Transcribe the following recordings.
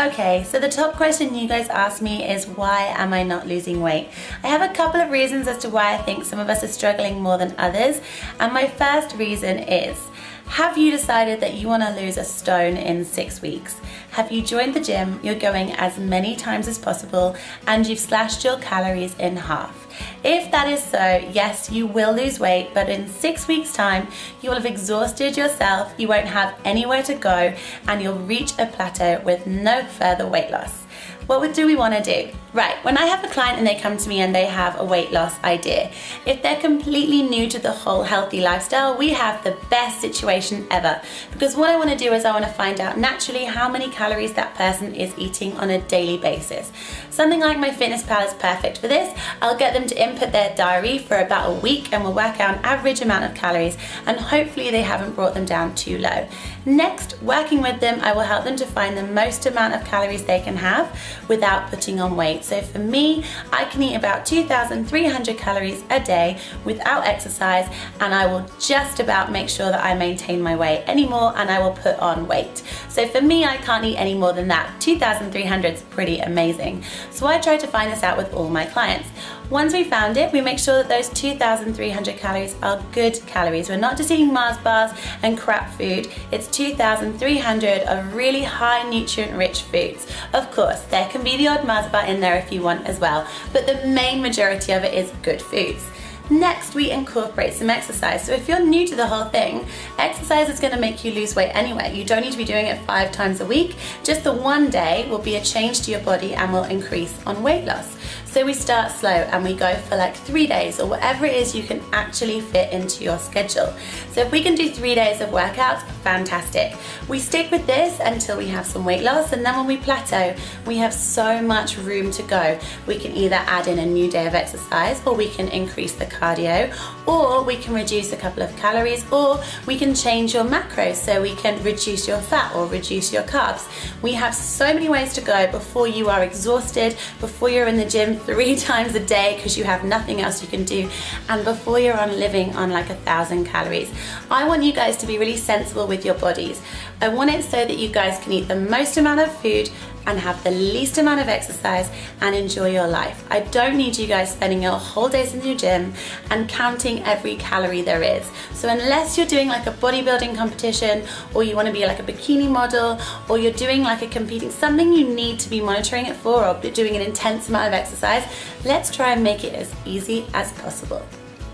Okay, so the top question you guys asked me is why am I not losing weight? I have a couple of reasons as to why I think some of us are struggling more than others. And my first reason is, have you decided that you want to lose a stone in 6 weeks? Have you joined the gym, you're going as many times as possible, and you've slashed your calories in half? If that is so, yes, you will lose weight, but in 6 weeks' time, you will have exhausted yourself, you won't have anywhere to go, and you'll reach a plateau with no further weight loss. What do we want to do? Right, when I have a client and they come to me and they have a weight loss idea, if they're completely new to the whole healthy lifestyle, we have the best situation ever. Because what I want to do is I want to find out naturally how many calories that person is eating on a daily basis. Something like MyFitnessPal is perfect for this. I'll get them to input their diary for about a week and we'll work out an average amount of calories, and hopefully they haven't brought them down too low. Next, working with them, I will help them to find the most amount of calories they can have without putting on weight. So for me, I can eat about 2,300 calories a day without exercise, and I will just about make sure that I maintain my weight anymore, and I will put on weight. So for me, I can't eat any more than that. 2,300 is pretty amazing. So I try to find this out with all my clients. Once we found it, we make sure that those 2,300 calories are good calories. We're not just eating Mars bars and crap food. It's 2,300 of really high nutrient-rich foods. Of course, there can be the odd Mars bar in there if you want as well, but the main majority of it is good foods. Next, we incorporate some exercise. So if you're new to the whole thing, exercise is going to make you lose weight anyway. You don't need to be doing it 5 times a week. Just the one day will be a change to your body and will increase on weight loss. So we start slow and we go for like 3 days or whatever it is you can actually fit into your schedule. So if we can do 3 days of workouts, fantastic. We stick with this until we have some weight loss, and then when we plateau, we have so much room to go. We can either add in a new day of exercise, or we can increase the cardio, or we can reduce a couple of calories, or we can change your macros, so we can reduce your fat or reduce your carbs. We have so many ways to go before you are exhausted, before you're in the gym 3 times a day because you have nothing else you can do, and before you're living on like 1,000 calories. I want you guys to be really sensible with your bodies. I want it so that you guys can eat the most amount of food and have the least amount of exercise and enjoy your life. I don't need you guys spending your whole days in your gym and counting every calorie there is. So unless you're doing like a bodybuilding competition, or you want to be like a bikini model, or you're doing like a competing, something you need to be monitoring it for, or doing an intense amount of exercise, let's try and make it as easy as possible.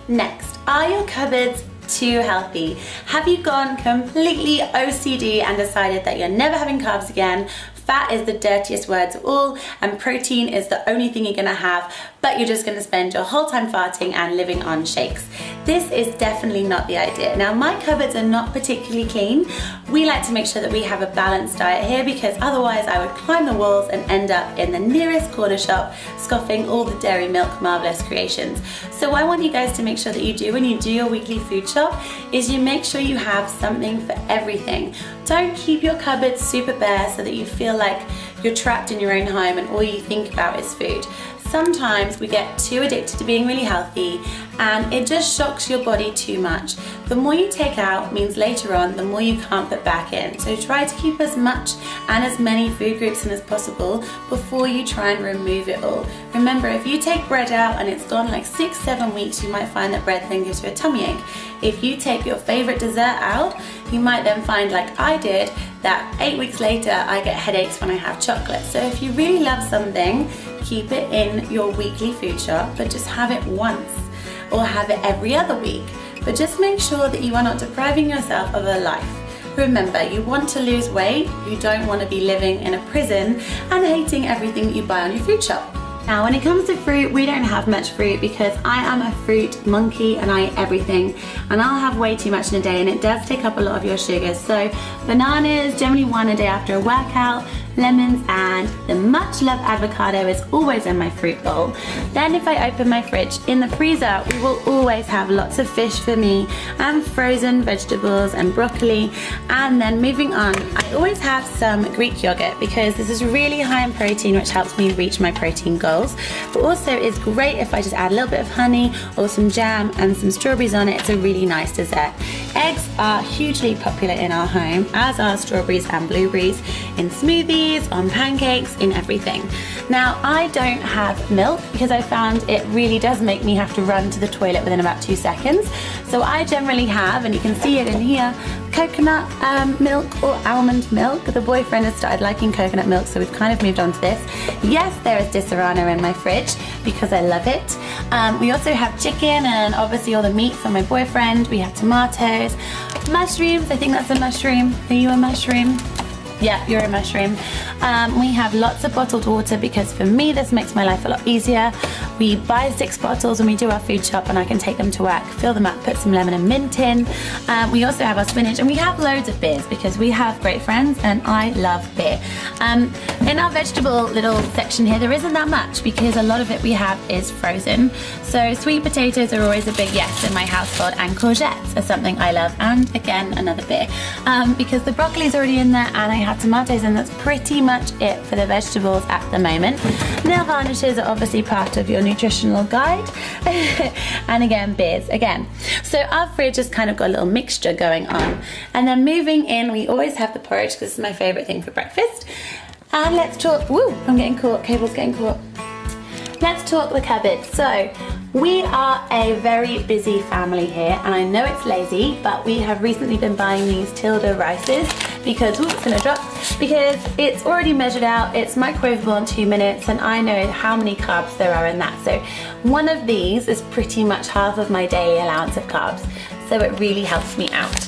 Next, are your cupboards too healthy? Have you gone completely OCD and decided that you're never having carbs again? Fat is the dirtiest word of all, and protein is the only thing you're gonna have, but you're just gonna spend your whole time farting and living on shakes. This is definitely not the idea. Now, my cupboards are not particularly clean. We like to make sure that we have a balanced diet here, because otherwise I would climb the walls and end up in the nearest corner shop scoffing all the Dairy Milk marvelous creations. So what I want you guys to make sure that you do when you do your weekly food shop is you make sure you have something for everything. Don't keep your cupboards super bare so that you feel like you're trapped in your own home and all you think about is food. Sometimes we get too addicted to being really healthy and it just shocks your body too much. The more you take out means later on the more you can't put back in. So try to keep as much and as many food groups in as possible before you try and remove it all. Remember, if you take bread out and it's gone like 6-7 weeks, you might find that bread then gives you a tummy ache. If you take your favorite dessert out, you might then find, like I did, that 8 weeks later I get headaches when I have chocolate. So if you really love something, keep it in your weekly food shop, but just have it once, or have it every other week. But just make sure that you are not depriving yourself of a life. Remember, you want to lose weight, you don't want to be living in a prison and hating everything that you buy on your food shop. Now, when it comes to fruit, we don't have much fruit because I am a fruit monkey and I eat everything, and I'll have way too much in a day, and it does take up a lot of your sugars. So bananas, generally 1 a day after a workout, lemons, and the much loved avocado is always in my fruit bowl. Then if I open my fridge, in the freezer we will always have lots of fish for me and frozen vegetables and broccoli. And then moving on, I always have some Greek yogurt because this is really high in protein, which helps me reach my protein goals, but also is great if I just add a little bit of honey or some jam and some strawberries on it. It's a really nice dessert. Eggs are hugely popular in our home, as are strawberries and blueberries in smoothies, cookies, on pancakes, in everything. Now, I don't have milk because I found it really does make me have to run to the toilet within about 2 seconds. So I generally have, and you can see it in here, coconut milk or almond milk. The boyfriend has started liking coconut milk, so we've kind of moved on to this. Yes, there is Disaronno in my fridge because I love it. We also have chicken and obviously all the meat for my boyfriend. We have tomatoes, mushrooms. I think that's a mushroom. Are you a mushroom? Yeah, you're a mushroom. We have lots of bottled water because for me this makes my life a lot easier. We buy 6 bottles when we do our food shop and I can take them to work, fill them up, put some lemon and mint in. We also have our spinach and we have loads of beers because we have great friends and I love beer. In our vegetable little section here there isn't that much because a lot of it we have is frozen. So sweet potatoes are always a big yes in my household, and courgettes are something I love, and again another beer. Because the broccoli's already in there and I have tomatoes, and that's pretty much it for the vegetables at the moment. Nail varnishes are obviously part of your nutritional guide. And again, beers again. So our fridge has kind of got a little mixture going on. And then moving in, we always have the porridge because this is my favorite thing for breakfast. And let's talk, woo, I'm getting caught, cable's getting caught. Let's talk the cupboard. So we are a very busy family here, and I know it's lazy, but we have recently been buying these Tilda rices because, ooh, it's gonna drop, because it's already measured out, it's microwavable in 2 minutes, and I know how many carbs there are in that. So one of these is pretty much half of my daily allowance of carbs. So it really helps me out.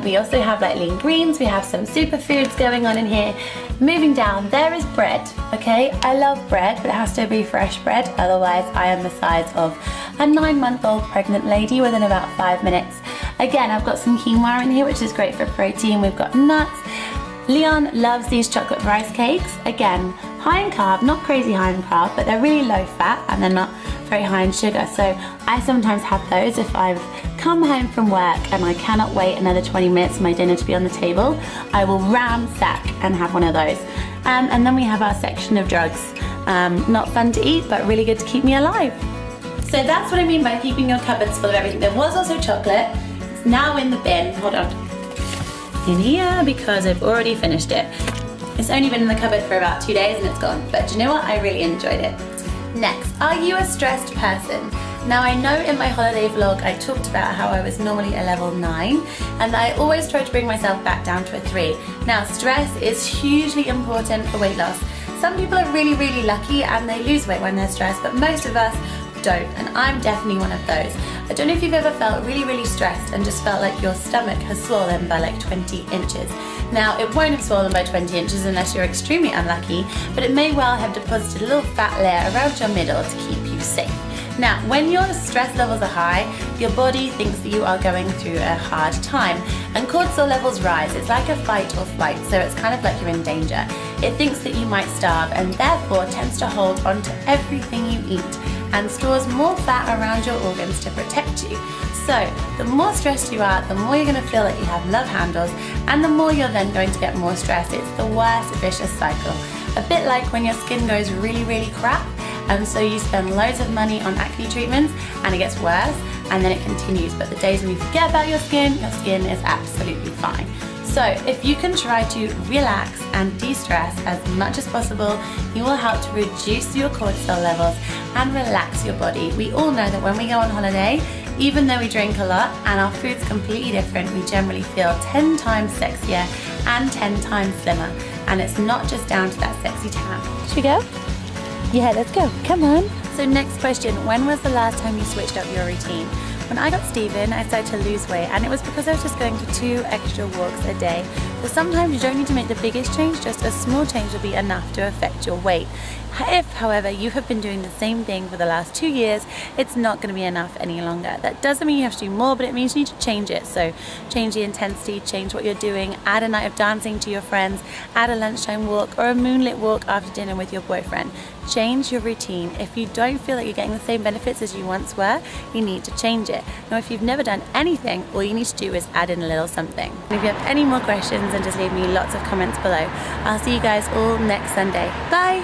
We also have like lean greens, we have some superfoods going on in here. Moving down, there is bread, okay? I love bread, but it has to be fresh bread, otherwise I am the size of a 9-month-old pregnant lady within about 5 minutes. Again, I've got some quinoa in here, which is great for protein. We've got nuts. Leon loves these chocolate rice cakes. Again, high in carb, not crazy high in carb, but they're really low fat and they're not very high in sugar. So I sometimes have those if I've come home from work and I cannot wait another 20 minutes for my dinner to be on the table. I will ransack and have one of those. And then we have our section of drugs. Not fun to eat, but really good to keep me alive. So that's what I mean by keeping your cupboards full of everything. There was also chocolate. It's now in the bin. Hold on. In here because I've already finished it. It's only been in the cupboard for about 2 days and it's gone. But do you know what? I really enjoyed it. Next, are you a stressed person? Now I know in my holiday vlog I talked about how I was normally a level 9 and I always try to bring myself back down to a 3. Now stress is hugely important for weight loss. Some people are really, really lucky and they lose weight when they're stressed, but most of us don't, and I'm definitely one of those. I don't know if you've ever felt really, really stressed and just felt like your stomach has swollen by like 20 inches. Now, it won't have swollen by 20 inches unless you're extremely unlucky, but it may well have deposited a little fat layer around your middle to keep you safe. Now, when your stress levels are high, your body thinks that you are going through a hard time, and cortisol levels rise. It's like a fight or flight, so it's kind of like you're in danger. It thinks that you might starve and therefore tends to hold on to everything you eat and stores more fat around your organs to protect you. So, the more stressed you are, the more you're going to feel like you have love handles, and the more you're then going to get more stressed. It's the worst vicious cycle. A bit like when your skin goes really, really crap, and so you spend loads of money on acne treatments, and it gets worse, and then it continues. But the days when you forget about your skin is absolutely fine. So if you can try to relax and de-stress as much as possible, you will help to reduce your cortisol levels and relax your body. We all know that when we go on holiday, even though we drink a lot and our food's completely different, we generally feel 10 times sexier and 10 times slimmer. And it's not just down to that sexy tan. Should we go? Yeah, let's go. Come on. So next question, when was the last time you switched up your routine? When I got Stephen, I started to lose weight, and it was because I was just going for 2 extra walks a day. So sometimes you don't need to make the biggest change, just a small change will be enough to affect your weight. If, however, you have been doing the same thing for the last 2 years, it's not going to be enough any longer. That doesn't mean you have to do more, but it means you need to change it. So change the intensity, change what you're doing, add a night of dancing to your friends, add a lunchtime walk or a moonlit walk after dinner with your boyfriend. Change your routine. If you don't feel like you're getting the same benefits as you once were, you need to change it. Now, if you've never done anything, all you need to do is add in a little something. And if you have any more questions, then just leave me lots of comments below. I'll see you guys all next Sunday. Bye!